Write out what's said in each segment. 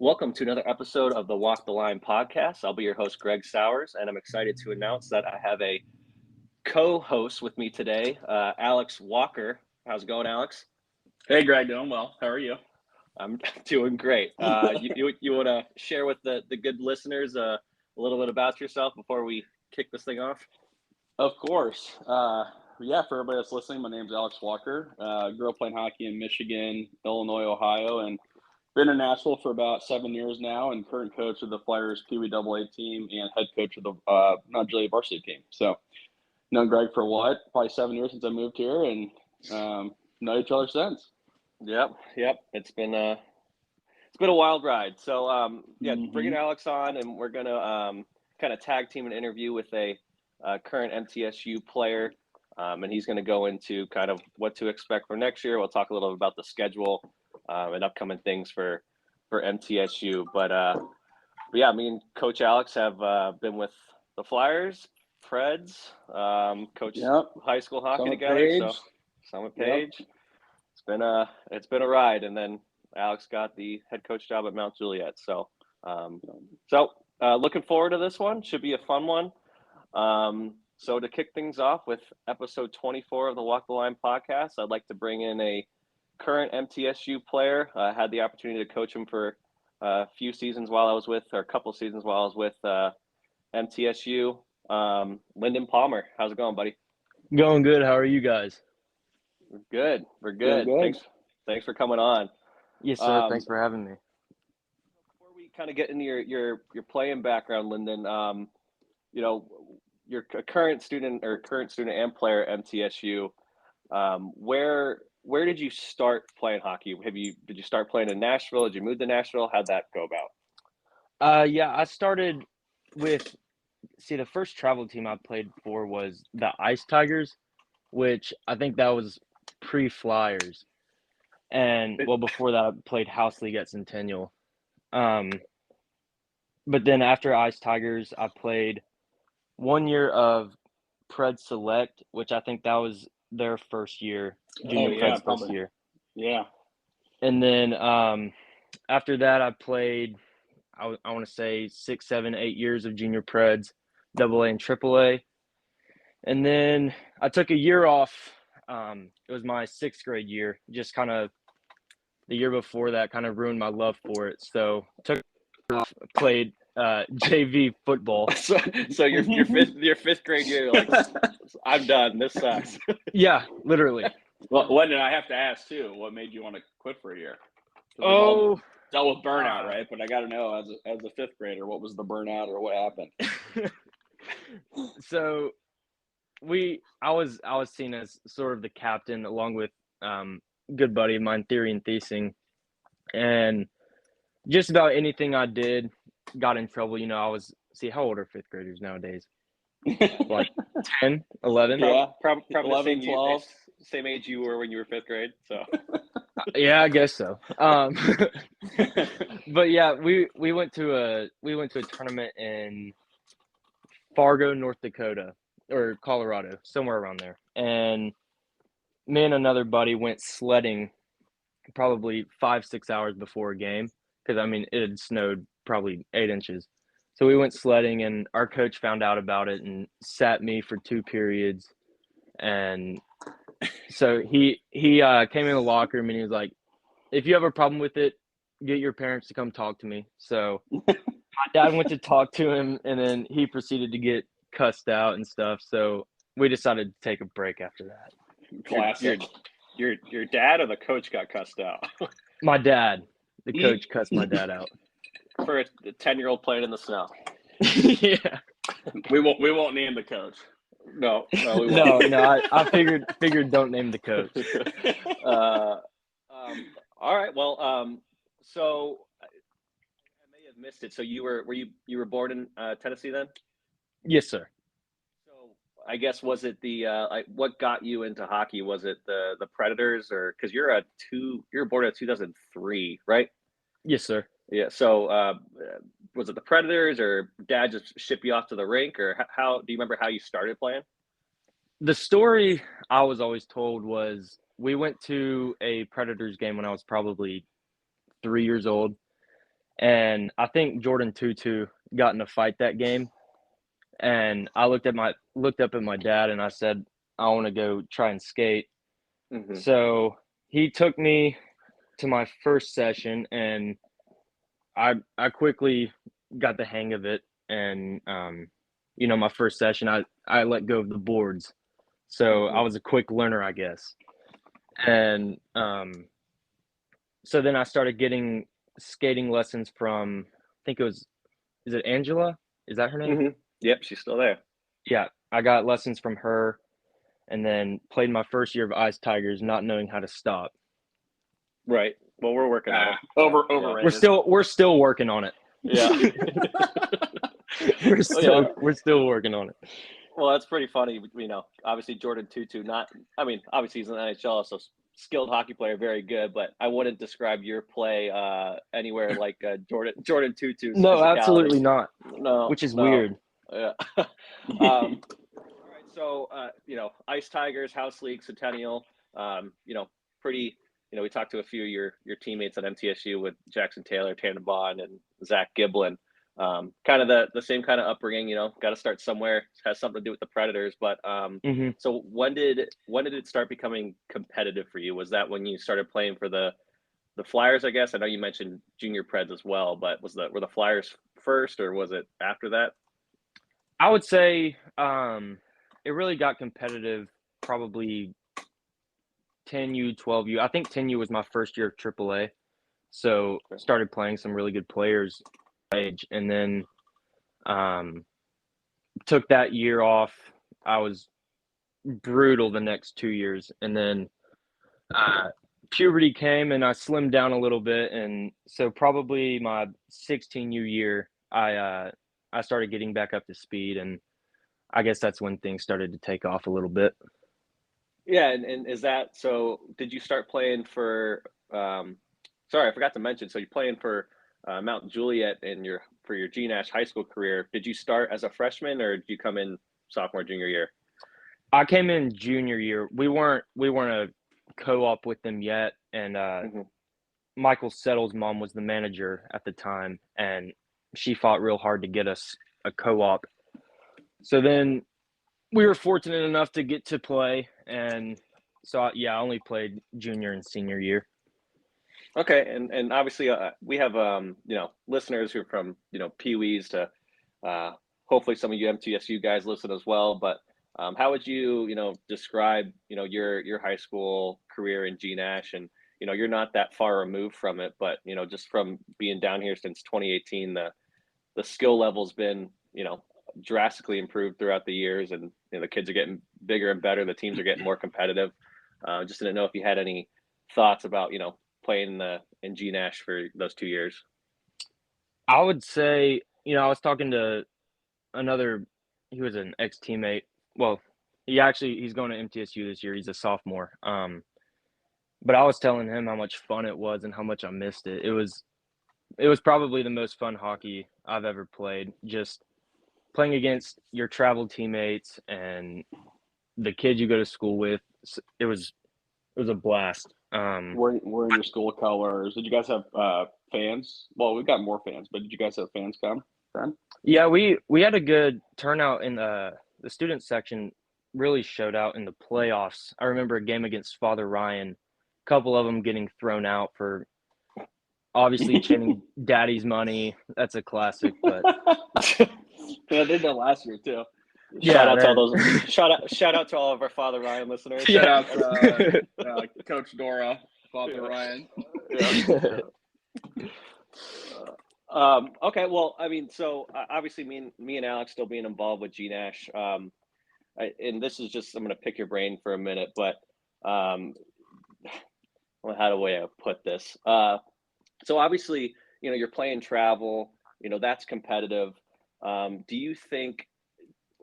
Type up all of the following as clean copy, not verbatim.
Welcome to another episode of the Walk the Line podcast. I'll be your host, Greg Sowers, and I'm excited to announce that I have a co-host with me today, Alex Walker. How's it going, Alex? Hey, Greg, doing well. How are you? I'm doing great. You want to share with the good listeners a little bit about yourself before we kick this thing off? Of course. For everybody that's listening, my name's Alex Walker. Grew up playing hockey in Michigan, Illinois, Ohio, and been in Nashville for about 7 years now, and current coach of the Flyers Pee Wee AA team and head coach of the Mount Juliet varsity team. So, known Greg for probably 7 years since I moved here, and know each other since. Yep. It's been a wild ride. So, bringing Alex on, and we're gonna kind of tag team an interview with a current MTSU player, and he's going to go into kind of what to expect for next year. We'll talk a little bit about the schedule and upcoming things for MTSU. But yeah, me and Coach Alex have been with the Flyers, PREZ, coached high school hockey Summit together. Page. So Summit Page. It's been a ride, and then Alex got the head coach job at Mount Juliet. So looking forward to this one. Should be a fun one. So to kick things off with episode 24 of the Walk the Line podcast, I'd like to bring in a current MTSU player. I had the opportunity to coach him for a couple seasons while I was with MTSU. Linden Palmer, how's it going, buddy? Going good. How are you guys? We're good. Thanks for coming on. Yes, sir. Thanks for having me. Before we kind of get into your playing background, Linden, you're a current student and player at MTSU. Where did you start playing hockey? Did you start playing in Nashville? Did you move to Nashville? How'd that go about? I started with the first travel team I played for was the Ice Tigers, which I think that was pre-Flyers. And before that I played house league at Centennial. But then after Ice Tigers, I played 1 year of PREZ Select, which I think that was their first year, junior PREZ first year. Yeah. And then after that, I played, I want to say 6, 7, 8 years of junior PREZ, AA and AAA. And then I took a year off. It was my 6th grade year. Just kind of the year before that kind of ruined my love for it. So took off, played JV football. So your fifth grade year, you're like, I'm done. This sucks. Yeah, literally. Well, what did I have to ask too? What made you want to quit for a year? Oh, dealt with burnout, right? But I got to know as a 5th grader, what was the burnout or what happened? So I was seen as sort of the captain along with good buddy of mine, Theory and Thiesing, and just about anything I did got in trouble. How old are 5th graders nowadays? Like 10, 11? Yeah, probably 11, 12. Same age you were when you were 5th grade. So yeah, I guess so. But yeah, we went to a tournament in Fargo, North Dakota, or Colorado, somewhere around there. And me and another buddy went sledding probably 5-6 hours before a game because it had snowed probably 8 inches. So we went sledding, and our coach found out about it and sat me for 2 periods. And so he came in the locker room and he was like, "If you have a problem with it, get your parents to come talk to me." So my dad went to talk to him, and then he proceeded to get cussed out and stuff. So we decided to take a break after that. Classic. Your dad or the coach got cussed out? My dad. The coach cussed my dad out. For a 10-year-old playing in the snow. Yeah. We won't name the coach. No, we won't. No. I figured don't name the coach. All right. Well, so I may have missed it. So you were born in Tennessee then? Yes, sir. So I guess was it what got you into hockey? Was it the Predators, or because you're born in 2003, right? Yes, sir. Yeah. So was it the Predators, or Dad just shipped you off to the rink, or how do you remember how you started playing? The story I was always told was we went to a Predators game when I was probably 3 years old, and I think Jordan Tutu got in a fight that game. And I looked up at my dad and I said, I want to go try and skate. Mm-hmm. So he took me to my first session, and I quickly got the hang of it. And my first session, I let go of the boards, so I was a quick learner, I guess. And so then I started getting skating lessons from, I think is it Angela? Is that her name? Mm-hmm. Yep, she's still there. Yeah, I got lessons from her, and then played my first year of Ice Tigers, not knowing how to stop. Right. Well, we're working on it. Overrated. We're still working on it. Yeah. we're still working on it. Well, that's pretty funny. Obviously Jordan Tutu, obviously he's an NHL, so skilled hockey player, very good, but I wouldn't describe your play anywhere like Jordan Tutu's. No, physicality. Absolutely not. No, which is weird. Yeah. All right. So, Ice Tigers, House League, Centennial. Pretty. We talked to a few of your teammates at MTSU with Jackson Taylor, Tannenbaum, and Zach Giblin. Kind of the same kind of upbringing. Got to start somewhere. It has something to do with the Predators. But so when did it start becoming competitive for you? Was that when you started playing for the Flyers? I guess I know you mentioned junior PREZ as well, but were the Flyers first, or was it after that? I would say it really got competitive probably 10U, 12U. I think 10U was my first year of AAA. So started playing some really good players age, and then took that year off. I was brutal the next 2 years, and then puberty came and I slimmed down a little bit, and so probably my 16U year I started getting back up to speed, and I guess that's when things started to take off a little bit. Yeah, and is that so? Did you start playing for? Sorry, I forgot to mention. So you're playing for Mount Juliet for your GNASH high school career. Did you start as a freshman, or did you come in sophomore, junior year? I came in junior year. We weren't a co-op with them yet, and Michael Settle's mom was the manager at the time, and she fought real hard to get us a co-op. So then we were fortunate enough to get to play, and so I only played junior and senior year. Okay, and obviously we have listeners who are from Pee-wees to hopefully some of you MTSU guys listen as well. But how would you describe your high school career in GNASH? And you're not that far removed from it, but just from being down here since 2018, the skill level's been drastically improved throughout the years, and the kids are getting bigger and better. The teams are getting more competitive. Just didn't know if you had any thoughts about playing in GNASH for those 2 years. I would say, I was talking to he was an ex-teammate. Well, he's going to MTSU this year. He's a sophomore. But I was telling him how much fun it was and how much I missed it. It was probably the most fun hockey I've ever played. Just playing against your travel teammates and the kids you go to school with. It was a blast. Wearing your school colors. Did you guys have fans? Well, we've got more fans, but did you guys have fans come then? Yeah, we had a good turnout in the student section. Really showed out in the playoffs. I remember a game against Father Ryan, a couple of them getting thrown out for obviously chanting daddy's money. That's a classic, but I did that last year too. Shout out to all of our Father Ryan listeners. Shout out to Coach Dora, Father Ryan. Okay, well, I mean, so obviously me and Alex still being involved with GNASH, and this is just, I'm going to pick your brain for a minute, but well, how do I put this? So obviously, you're playing travel, that's competitive. Do you think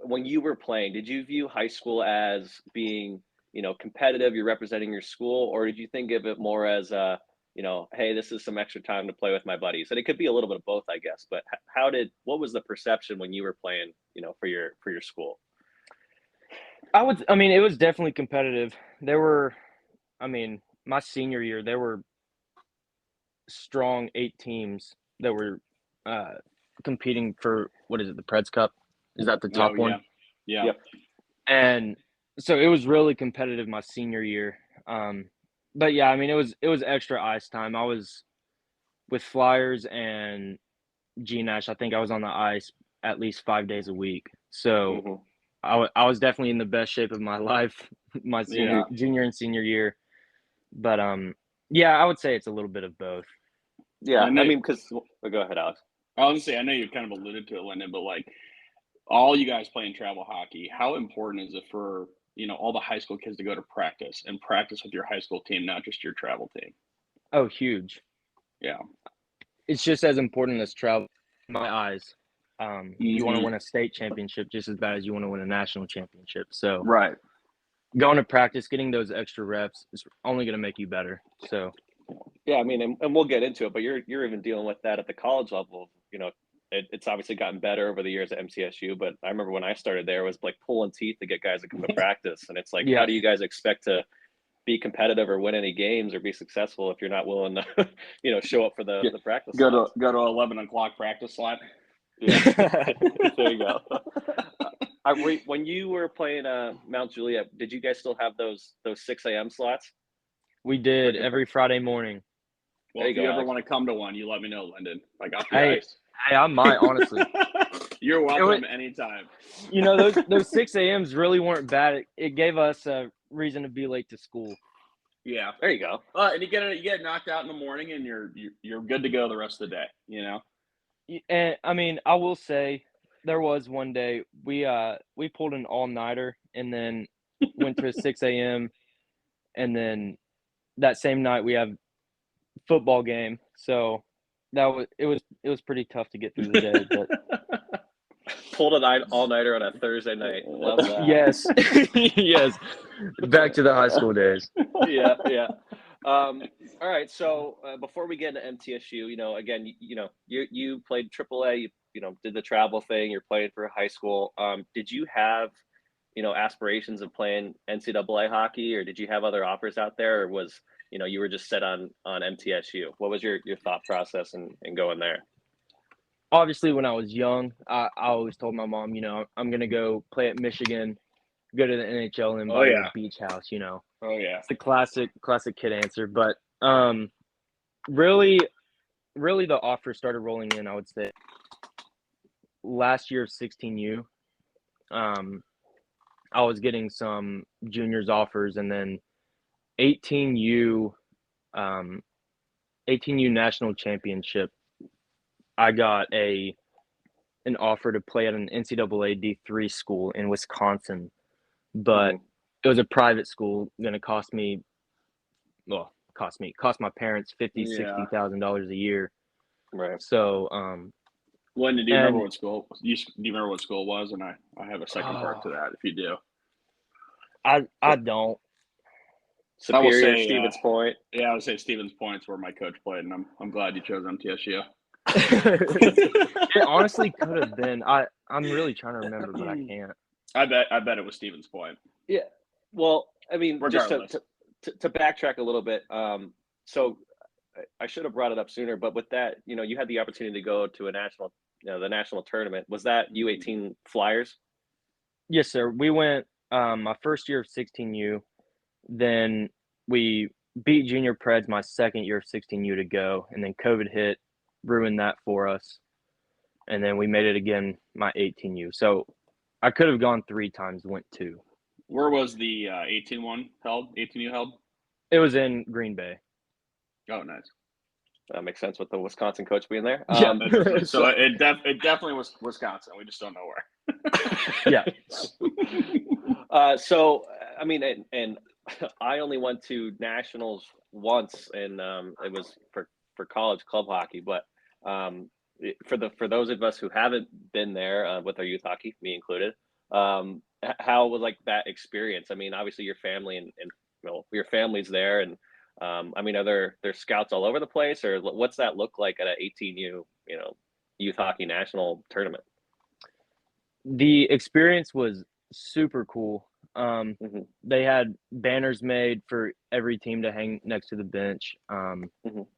when you were playing, did you view high school as being, competitive, you're representing your school, or did you think of it more as hey, this is some extra time to play with my buddies? And it could be a little bit of both, I guess, but what was the perception when you were playing, for your school? It was definitely competitive. My senior year, there were strong 8 teams that were competing for, what is it, the PREZ Cup? Is that the top one? Yeah. Yep. And so it was really competitive my senior year. But yeah, I mean, it was extra ice time. I was with Flyers and G-Nash. I think I was on the ice at least 5 days a week. So I was definitely in the best shape of my life my junior and senior year. But yeah, I would say it's a little bit of both. Yeah, I mean, because go ahead, Alex. I was gonna say, I know you kind of alluded to it, Linden, but like all you guys playing travel hockey, how important is it for all the high school kids to go to practice and practice with your high school team, not just your travel team? Oh, huge. Yeah, it's just as important as travel. In my eyes, you want to win a state championship just as bad as you want to win a national championship. So right. Going to practice, getting those extra reps is only going to make you better. So, yeah, I mean, and we'll get into it, but you're even dealing with that at the college level. It's obviously gotten better over the years at MTSU, but I remember when I started there, it was like pulling teeth to get guys to come to practice, and it's like, how do you guys expect to be competitive or win any games or be successful if you're not willing to, show up for the practice? Go to 11 o'clock practice slot. Yeah, there you go. When you were playing Mount Juliet, did you guys still have those 6 a.m. slots? We did every Friday morning. Well, if you ever want to come to one, you let me know, Linden. I got the ice. Hey, I might, honestly. You're welcome anytime. Those 6 a.m.s really weren't bad. It gave us a reason to be late to school. Yeah, there you go. And you get knocked out in the morning, and you're good to go the rest of the day. And I mean, I will say, there was one day we pulled an all-nighter and then went to a 6 a.m. and then that same night we have football game. So it was pretty tough to get through the day. But pulled an all-nighter on a Thursday night. Love that. Yes, yes. Back to the high school days. Yeah. All right. So before we get into MTSU, again, you played AAA. You did the travel thing. You're playing for high school. Did you have, aspirations of playing NCAA hockey, or did you have other offers out there, or was you were just set on MTSU? What was your thought process in going there? Obviously, when I was young, I always told my mom, I'm gonna go play at Michigan, go to the NHL, and buy a beach house. Oh yeah, it's the classic kid answer. But really the offer started rolling in, I would say, last year of 16U. I was getting some juniors offers, and then 18U national championship, I got an offer to play at an NCAA D3 school in Wisconsin, but it was a private school, going to cost my parents $50,000-$60,000 a year. Right. So, Linden, do you remember what school? Do you remember what school it was? And I have a second part to that if you do. I don't. Superior, Stevens Point. Yeah, I would say Stevens Point's where my coach played, and I'm glad you chose MTSU. It honestly could have been. I'm really trying to remember, but I can't. I bet it was Stevens Point. Yeah. Well, I mean, regardless. Just to backtrack a little bit. So I should have brought it up sooner, but with that, you had the opportunity to go to a national, the national tournament. Was that U18 Flyers? Yes, sir. We went my first year of 16U. Then we beat Junior PREZ my second year of 16U to go, and then COVID hit, ruined that for us. And then we made it again my 18U. So I could have gone 3 times, went 2. Where was the 18-1 held? 18U held? It was in Green Bay. Oh, nice. That makes sense with the Wisconsin coach being there. Yeah. So it definitely was Wisconsin. We just don't know where. Yeah. So I mean, and I only went to nationals once, and it was for college club hockey. But for those of us who haven't been there with our youth hockey, me included, how was like that experience? I mean, obviously your family and your family's there, and I mean, are there scouts all over the place, or what's that look like at an 18U youth hockey national tournament? The experience was super cool. They had banners made for every team to hang next to the bench.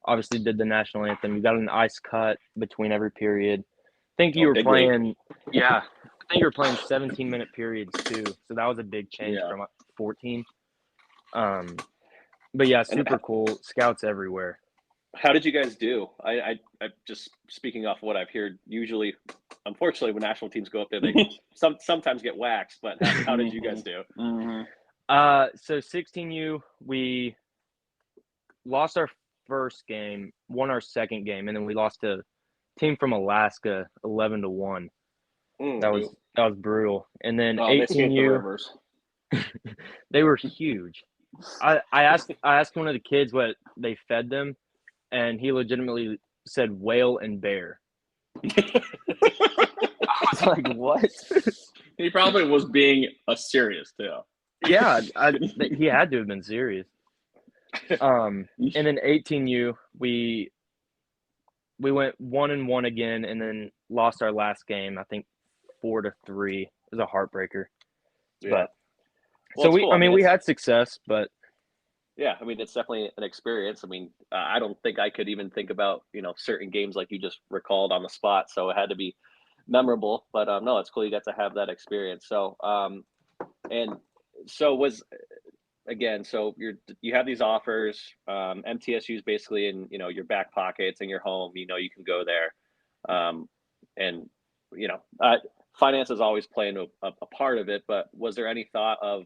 Obviously did the national anthem. You got an ice cut between every period. I think you were playing – yeah. I think you were playing 17-minute periods too. So that was a big change from 14. But, yeah, super cool. Scouts everywhere. How did you guys do? I just speaking off what I've heard, usually, unfortunately, when national teams go up there, they sometimes get waxed. But how did you guys do? So 16U, we lost our first game, won our second game, and then we lost to a team from Alaska 11-1. That was brutal. And then 18U, they were huge. I asked one of the kids what they fed them, and he legitimately said whale and bear. I was like, what? He probably was being serious too. Yeah, he had to have been serious. And then 18U, we went 1-1 again, and then lost our last game. I think 4-3. It was a heartbreaker. Yeah. But so cool. we had success, but yeah, I mean, it's definitely an experience. I mean, I don't think I could even think about certain games like you just recalled on the spot. So it had to be memorable. But no, it's cool you got to have that experience. So and so so you have these offers. MTSU is basically in your back pocket. It's in your home. You can go there, and finance is always playing a part of it. But was there any thought of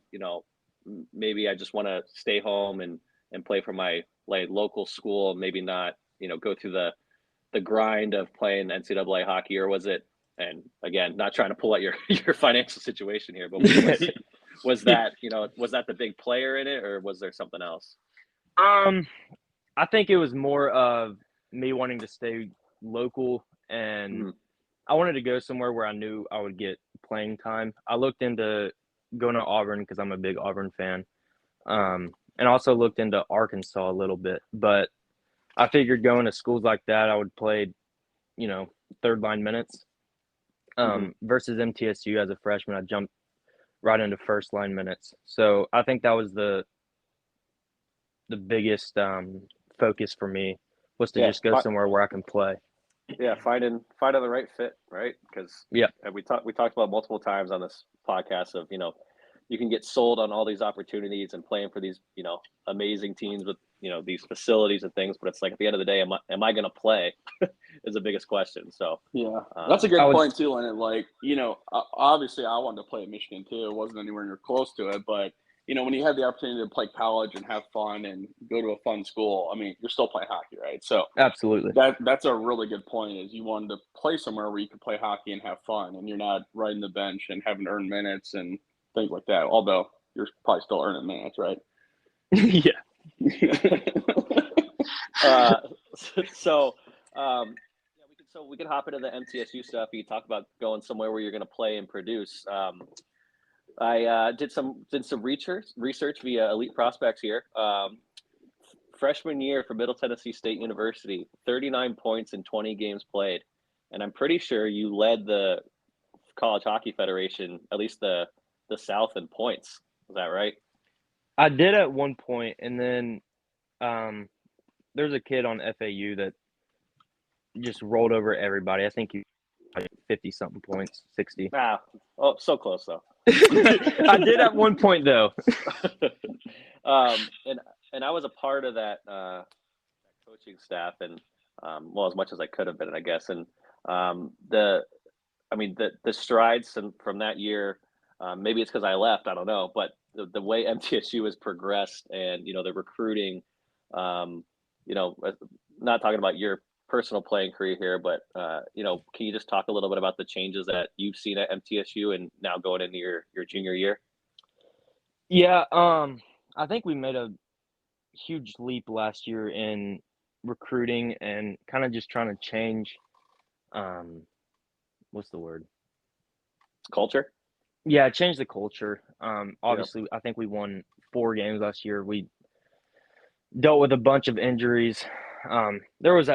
maybe I just want to stay home and play for my local school, maybe not go through the grind of playing NCAA hockey, or was it? And again, not trying to pull out your financial situation here, but was that the big player in it, or was there something else? I think it was more of me wanting to stay local, and I wanted to go somewhere where I knew I would get playing time. I looked into going to Auburn because I'm a big Auburn fan, and also looked into Arkansas a little bit. But I figured going to schools like that, I would play, third line minutes. Versus MTSU as a freshman, I jumped right into first line minutes. So I think that was the biggest focus for me, was to just go somewhere where I can play. Yeah, finding the right fit, right? Because we talked about multiple times on this podcast of you can get sold on all these opportunities and playing for these amazing teams with these facilities and things, but it's like at the end of the day, am I going to play? Is the biggest question. So yeah, that's a good point too. And like obviously I wanted to play at Michigan too. It wasn't anywhere near close to it, but when you have the opportunity to play college and have fun and go to a fun school, I mean, you're still playing hockey, right? So absolutely, that's a really good point. Is you wanted to play somewhere where you could play hockey and have fun, and you're not riding the bench and having to earn minutes and things like that. Although you're probably still earning minutes, right? Yeah. We can hop into the MTSU stuff. You talk about going somewhere where you're going to play and produce. I did some research via Elite Prospects here. Freshman year for Middle Tennessee State University, 39 points in 20 games played, and I'm pretty sure you led the College Hockey Federation, at least the South, in points. Is that right? I did at one point, and then there's a kid on FAU that just rolled over everybody. I think he had 50-something points, 60. Oh, so close though. I did at one point though. And I was a part of that coaching staff, and as much as I could have been, I guess. And the strides from that year. Maybe it's because I left. I don't know, but the way MTSU has progressed, and the recruiting. Not talking about your personal playing career here, but can you just talk a little bit about the changes that you've seen at MTSU and now going into your junior year? Yeah, I think we made a huge leap last year in recruiting and kind of just trying to change what's the word? Culture? Yeah, change the culture. Obviously, I think we won 4 games last year. We dealt with a bunch of injuries. There was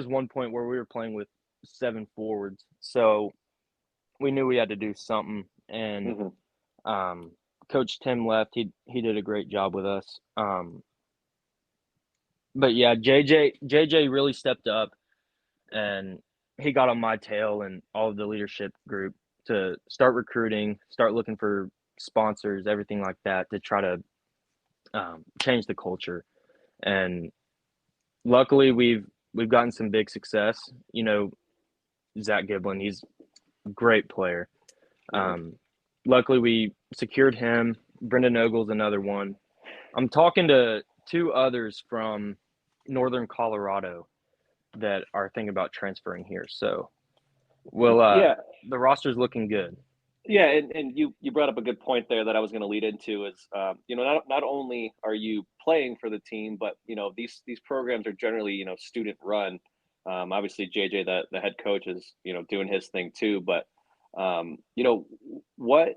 one point where we were playing with 7 forwards, so we knew we had to do something. And Coach Tim left, he did a great job with us. But yeah, JJ really stepped up, and he got on my tail and all of the leadership group to start recruiting, start looking for sponsors, everything like that, to try to change the culture. And luckily, we've gotten some big success. You know, Zach Giblin, he's a great player. Luckily, we secured him. Brendan Ogle's another one. I'm talking to 2 others from Northern Colorado that are thinking about transferring here. So, the roster's looking good. Yeah, and you brought up a good point there that I was going to lead into is, you know, not only are you playing for the team, but, you know, these programs are generally, you know, student run. Obviously, JJ, the head coach, is, you know, doing his thing too. But, you know, what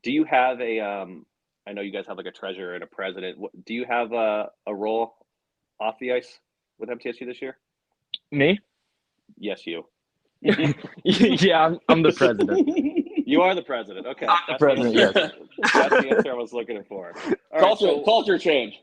do you have I know you guys have like a treasurer and a president. Do you have a role off the ice with MTSU this year? Me? Yes, you. Yeah, I'm the president. You are the president. Okay. I'm the president, yes. That's the answer I was looking for. Culture change.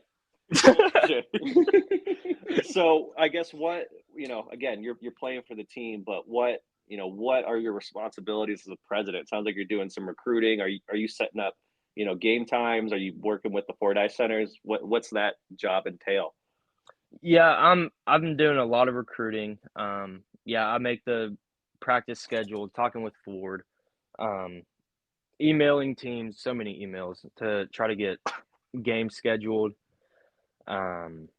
So I guess what, you know, again, you're playing for the team, but what are your responsibilities as a president? It sounds like you're doing some recruiting. Are you setting up, you know, game times? Are you working with the Fordyce centers? What's that job entail? Yeah, I've been doing a lot of recruiting. Yeah, I make the practice schedule, talking with Ford, emailing teams, so many emails to try to get games scheduled. Then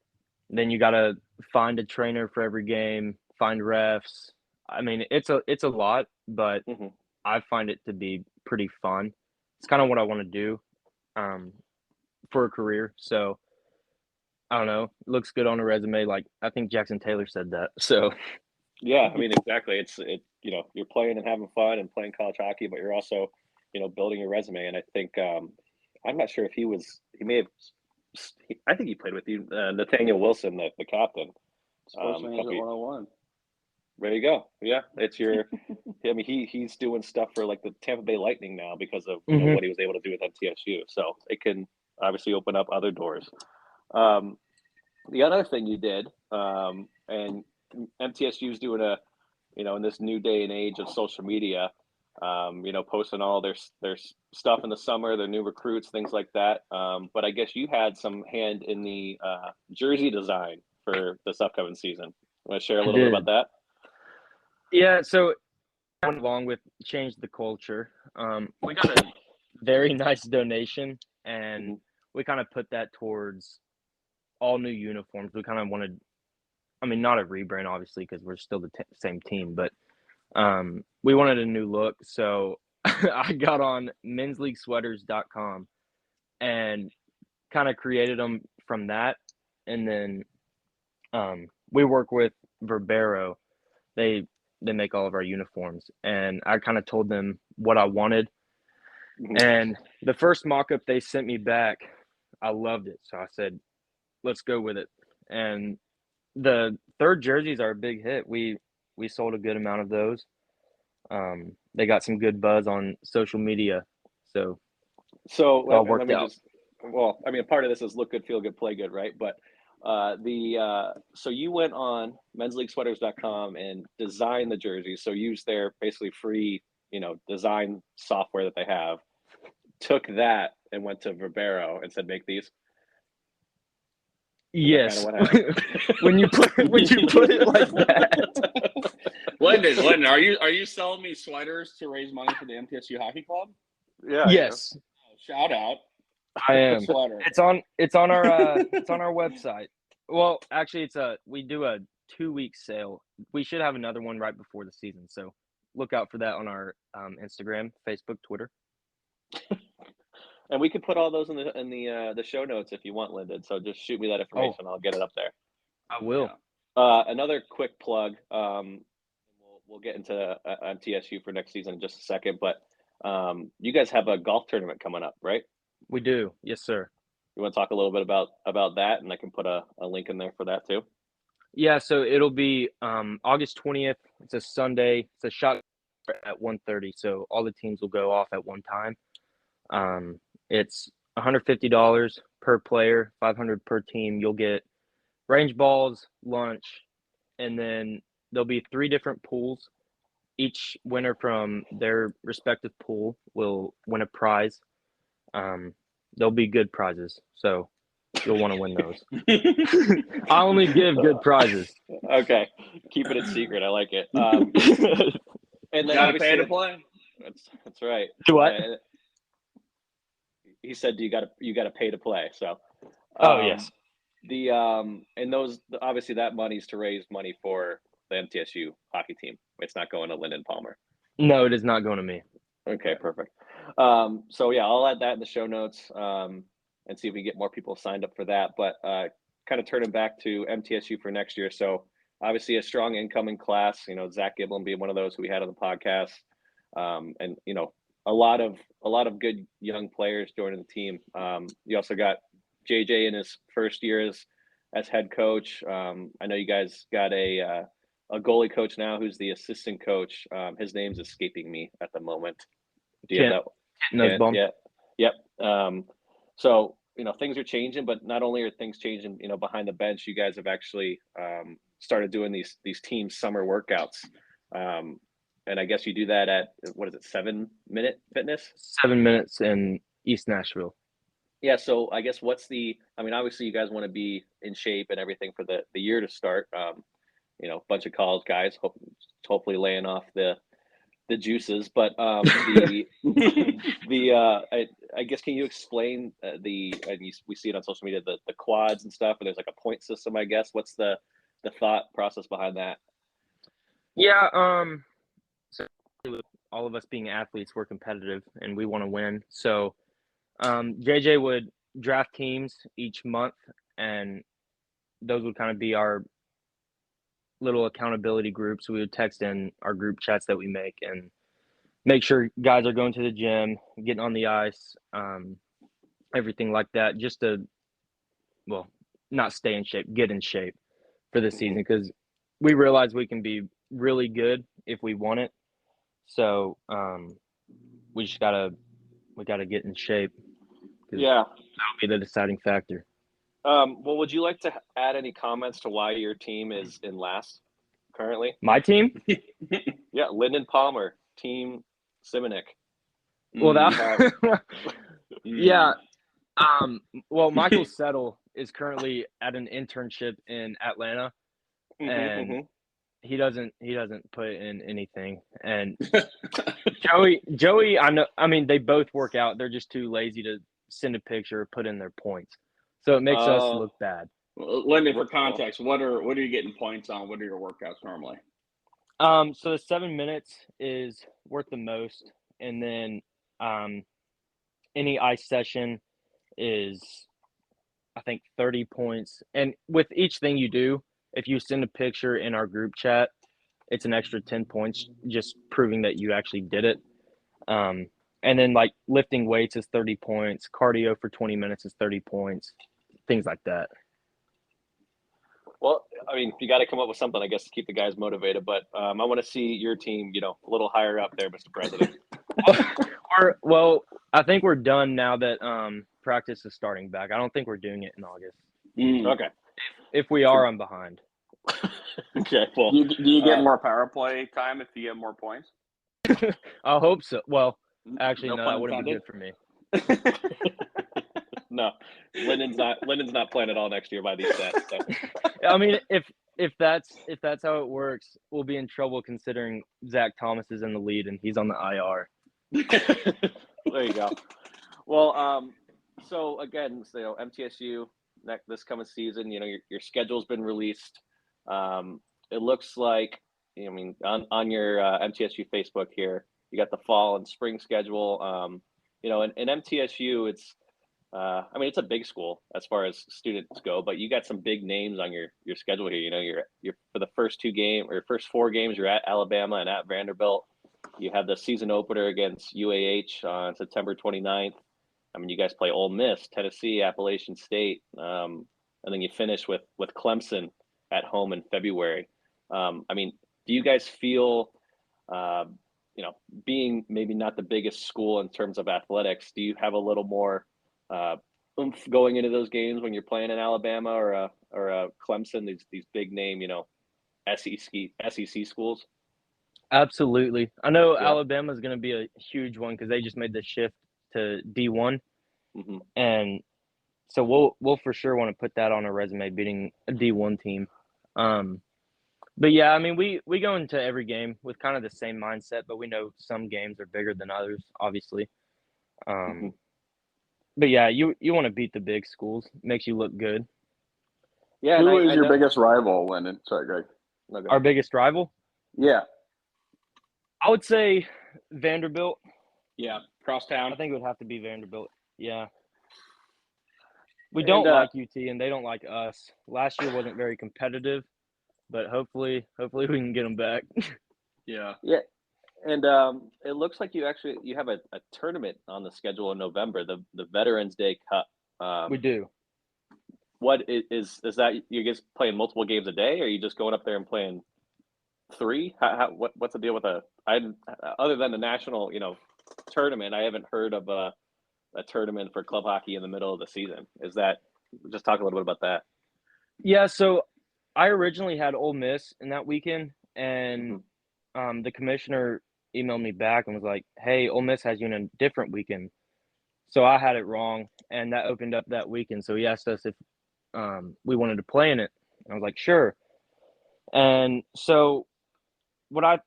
you gotta find a trainer for every game, find refs. I mean, it's a lot, but I find it to be pretty fun. It's kind of what I want to do for a career. So I don't know. It looks good on a resume. Like, I think Jackson Taylor said that. So yeah, I mean, exactly. You know, you're playing and having fun and playing college hockey, but you're also, you know, building your resume. And I think I'm not sure if I think he played with you, Nathaniel Wilson, the captain. Sports Management 101. There you go. Yeah, it's your. I mean, he's doing stuff for like the Tampa Bay Lightning now because of you know, what he was able to do with MTSU. So it can obviously open up other doors. The other thing you did, and MTSU is doing you know, in this new day and age of social media, you know, posting all their stuff in the summer, their new recruits, things like that. But I guess you had some hand in the jersey design for this upcoming season. Want to share a little bit about that? Yeah, so I went along with change the culture. We got a very nice donation, and we kind of put that towards all new uniforms. We kind of wanted, I mean, not a rebrand, obviously, because we're still the same team, but we wanted a new look. So I got on mensleaguesweaters.com and kind of created them from that. And then we work with Verbero. They make all of our uniforms, and I kind of told them what I wanted. And the first mock-up they sent me back, I loved it. So I said, let's go with it. And the third jerseys are a big hit. We sold a good amount of those. They got some good buzz on social media. So all worked out. Well, I mean, part of this is look good, feel good, play good, right? But so you went on mensleaguesweaters.com and designed the jerseys. So use their basically free, you know, design software that they have. Took that and went to Verbero and said, make these. Yes. when you put it like that. Linden, are you selling me sweaters to raise money for the MTSU Hockey Club? Yeah. Yes. Shout out. I am. It's on our website. Well, actually, we do a 2-week sale. We should have another one right before the season, so look out for that on our Instagram, Facebook, Twitter. And we could put all those in the show notes if you want, Linden. So just shoot me that information. I'll get it up there. I will. Another quick plug. We'll get into MTSU for next season in just a second. But you guys have a golf tournament coming up, right? We do. Yes, sir. You want to talk a little bit about that, and I can put a link in there for that too. Yeah. So it'll be August 20th. It's a Sunday. It's a shot at 1:30. So all the teams will go off at one time. It's $150 per player, $500 per team. You'll get range balls, lunch, and then there'll be 3 different pools. Each winner from their respective pool will win a prize. There'll be good prizes, so you'll want to win those. I only give good prizes. Okay, keeping it secret. I like it. And then Gotta pay to play. That's right. What? He said you got to pay to play. So. Yes. And those obviously that money's to raise money for the MTSU hockey team. It's not going to Linden Palmer. No, it is not going to me. Okay, perfect. So yeah, I'll add that in the show notes and see if we get more people signed up for that. But kind of turning back to MTSU for next year. So obviously a strong incoming class. You know, Zach Giblin being one of those who we had on the podcast, and you know a lot of good young players joining the team. You also got JJ in his first year as head coach. I know you guys got a goalie coach now who's the assistant coach. His name's escaping me at the moment. Do you have that? Yeah. Yep. So, you know, things are changing, but not only are things changing, you know, behind the bench, you guys have actually started doing these team summer workouts. And I guess you do that at, what is it, 7 Minute Fitness? 7 minutes in East Nashville. Yeah, so I guess obviously you guys want to be in shape and everything for the year to start. You know, a bunch of college guys, hopefully laying off the juices. But I guess, can you explain we see it on social media, the quads and stuff, and there's like a point system, I guess. What's the thought process behind that? Yeah, so all of us being athletes, we're competitive and we want to win. So JJ would draft teams each month, and those would kind of be our little accountability groups. We would text in our group chats that we make and make sure guys are going to the gym, getting on the ice, everything like that, just to, well, not stay in shape, get in shape for the season, because we realize we can be really good if we want it. So we gotta get in shape. Yeah, that'll be the deciding factor. Well, would you like to add any comments to why your team is in last currently? My team? Yeah, Linden Palmer, Team Simonik. Well, yeah. Well, Michael Settle is currently at an internship in Atlanta, and he doesn't put in anything. And Joey, I mean, they both work out. They're just too lazy to send a picture or put in their points. So it makes us look bad. Linden, for context, what are you getting points on? What are your workouts normally? So the 7 minutes is worth the most, and then any ice session is, I think, 30 points. And with each thing you do, if you send a picture in our group chat, it's an extra 10 points, just proving that you actually did it. And then like lifting weights is 30 points, cardio for 20 minutes is 30 points, things like that. Well, I mean, you got to come up with something, I guess, to keep the guys motivated. But I want to see your team, you know, a little higher up there, Mr. President. Well, I think we're done now that practice is starting back. I don't think we're doing it in August. Okay. If we are, I'm behind. Okay. Well, do you get more power play time if you get more points? I hope so. Well, actually, no, that wouldn't be good for me. No, Linden's not playing at all next year by these stats. So. I mean, if that's how it works, we'll be in trouble considering Zach Thomas is in the lead and he's on the IR. There you go. Well, so again, MTSU this coming season, you know, your schedule's been released. It looks like, I mean, on your MTSU Facebook here, you got the fall and spring schedule. You know, in MTSU, it's I mean, it's a big school as far as students go, but you got some big names on your schedule here. You know, you're for the first 4 games, you're at Alabama and at Vanderbilt. You have the season opener against UAH on September 29th. I mean, you guys play Ole Miss, Tennessee, Appalachian State, and then you finish with Clemson at home in February. I mean, do you guys feel being maybe not the biggest school in terms of athletics, do you have a little more oomph going into those games when you're playing in Alabama or Clemson, these big name, SEC schools? Absolutely. I know Yeah. Alabama's going to be a huge one because they just made the shift to D1, Mm-hmm. and so we'll for sure want to put that on our resume, beating a D1 team. But yeah, I mean, we go into every game with kind of the same mindset, but we know some games are bigger than others, obviously. Mm-hmm. But yeah, you want to beat the big schools. Makes you look good. Yeah, and Who is I your know. biggest rival, Linden? Sorry, Greg. No, go Our ahead. biggest rival, Yeah. I would say Vanderbilt. Yeah. Crosstown. I think it would have to be Vanderbilt. Yeah. We And don't like UT, and they don't like us. Last year wasn't very competitive, but hopefully we can get them back. Yeah. Yeah, and it looks like you have a tournament on the schedule in November, the Veterans Day Cup. We do. What is that? You guys playing multiple games a day, or are you just going up there and playing three? What's the deal with other than the national tournament? I haven't heard of a tournament for club hockey in the middle of the season. Is that just talk a little bit about that? Yeah, so I originally had Ole Miss in that weekend, and the commissioner emailed me back and was like, "Hey, Ole Miss has you in a different weekend." So I had it wrong, and that opened up that weekend. So he asked us if we wanted to play in it. And I was like, "Sure." And so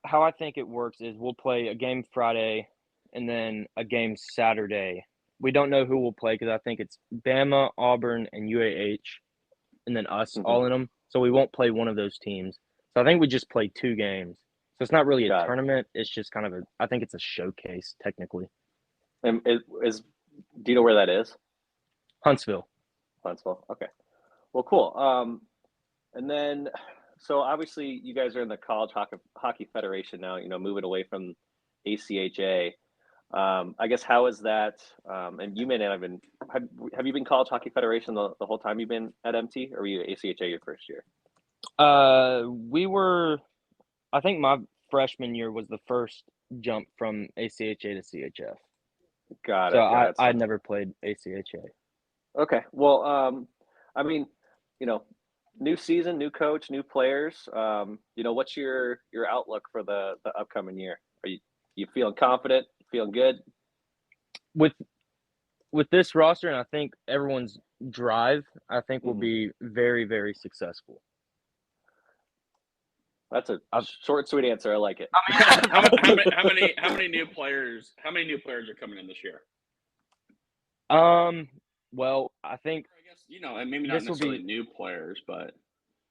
how I think it works is we'll play a game Friday and then a game Saturday. We don't know who we'll play because I think it's Bama, Auburn, and UAH, and then us all in them. So we won't play one of those teams. So I think we just play 2 games. So it's not really a tournament. It's just kind of I think it's a showcase technically. And do you know where that is? Huntsville. Okay. Well, cool. And then, so obviously you guys are in the College Hockey Federation now, moving away from ACHA. I guess how is that? And you may not have been, have you been College Hockey Federation the whole time you've been at MT, or were you ACHA your first year? We were, I think my freshman year was the first jump from ACHA to CHF. Got it. So I'd never played ACHA. Okay. Well, I mean, new season, new coach, new players. What's your outlook for the upcoming year? Are you feeling confident? Feeling good? With this roster, and I think everyone's drive, I think we'll be very, very successul. That's a short, sweet answer. I like it. How many new players are coming in this year? Well, I think I guess maybe not necessarily new players, but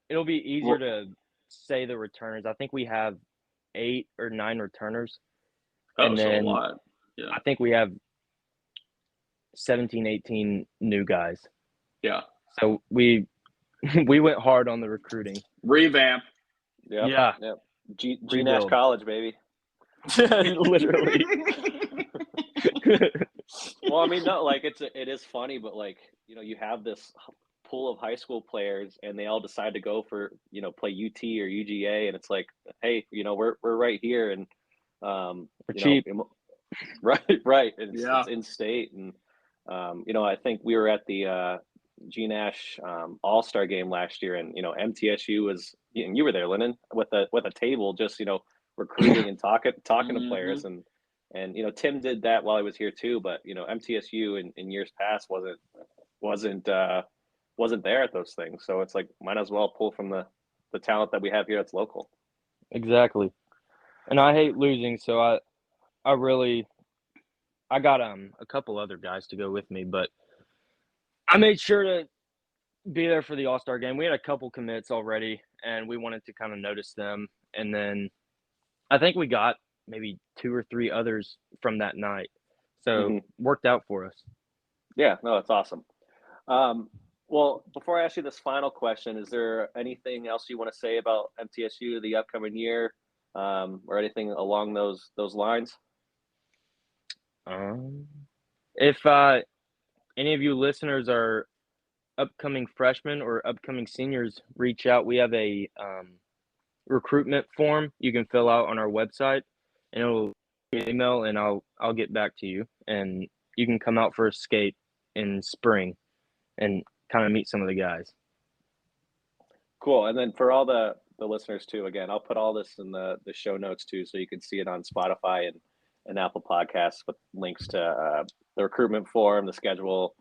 it'll be easier to say the returners. I think we have 8 or 9 returners. And then a lot. Yeah. I think we have 17, 18 new guys. Yeah. So we went hard on the recruiting. Revamp. Yep. Yeah. Yep. G Nash College, baby. Literally. Well, I mean, no, like it is funny, but you have this pool of high school players, and they all decide to go for play UT or UGA, and it's like, hey, we're right here, and we're cheap. Right. It's in state, and I think we were at the G Nash All-Star game last year, and MTSU was, and you were there, Linden, with a table, just recruiting and talking to players, and Tim did that while he was here too, but MTSU in years past wasn't there at those things, so it's like might as well pull from the talent that we have here that's local. Exactly, and I hate losing, so I got a couple other guys to go with me, but I made sure to be there for the All-Star game. We had a couple commits already, and we wanted to kind of notice them, and then I think we got maybe 2 or 3 others from that night, so worked out for us. Yeah, no, that's awesome. Well, before I ask you this final question, is there anything else you want to say about MTSU the upcoming year, or anything along those lines? If any of you listeners are upcoming freshmen or upcoming seniors, reach out. We have a recruitment form you can fill out on our website, and it'll an email and I'll get back to you, and you can come out for a skate in spring and kind of meet some of the guys. Cool. And then for all the listeners too, again, I'll put all this in the show notes too, so you can see it on Spotify and Apple Podcasts with links to the recruitment form, the schedule,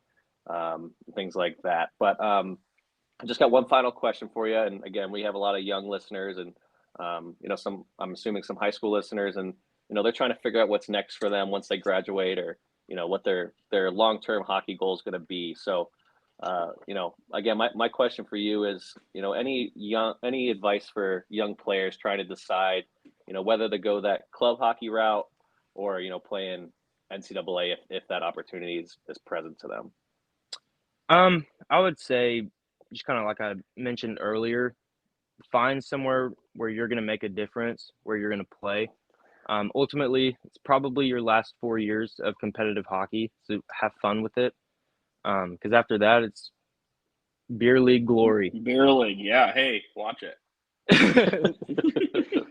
things like that. But I just got one final question for you. And again, we have a lot of young listeners and, I'm assuming some high school listeners, and, they're trying to figure out what's next for them once they graduate, or, what their long-term hockey goal is going to be. So, again, my question for you is, any advice for young players trying to decide, whether to go that club hockey route or, playing NCAA if that opportunity is present to them? I would say, just kind of like I mentioned earlier, find somewhere where you're going to make a difference, where you're going to play. Ultimately, it's probably your last 4 years of competitive hockey, so have fun with it. Because after that, it's beer league glory. Beer league, yeah. Hey, watch it.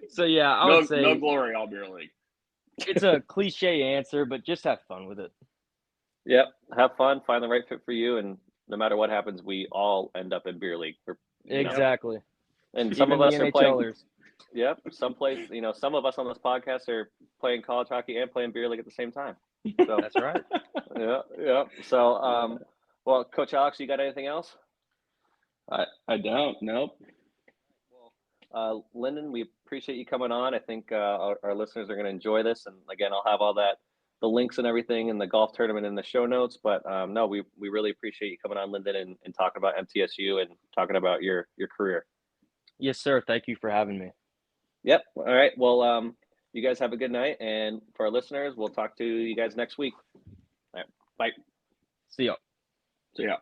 So yeah, I would say no glory, all beer league. It's a cliche answer, but just have fun with it. Yep, have fun, find the right fit for you, and no matter what happens, we all end up in beer league. Exactly. And some Even of us the are playing. NHLers. Yep, some of us on this podcast are playing college hockey and playing beer league at the same time. So That's right. Yeah. So, well, Coach Alex, you got anything else? I don't. Nope. Well, Linden, we appreciate you coming on. I think our listeners are going to enjoy this, and again, I'll have all the links and everything in the golf tournament in the show notes. But no, we really appreciate you coming on, Linden, and talking about MTSU and talking about your career. Yes, sir. Thank you for having me. Yep. All right. Well, you guys have a good night, and for our listeners, we'll talk to you guys next week. All right. Bye. See ya. See ya.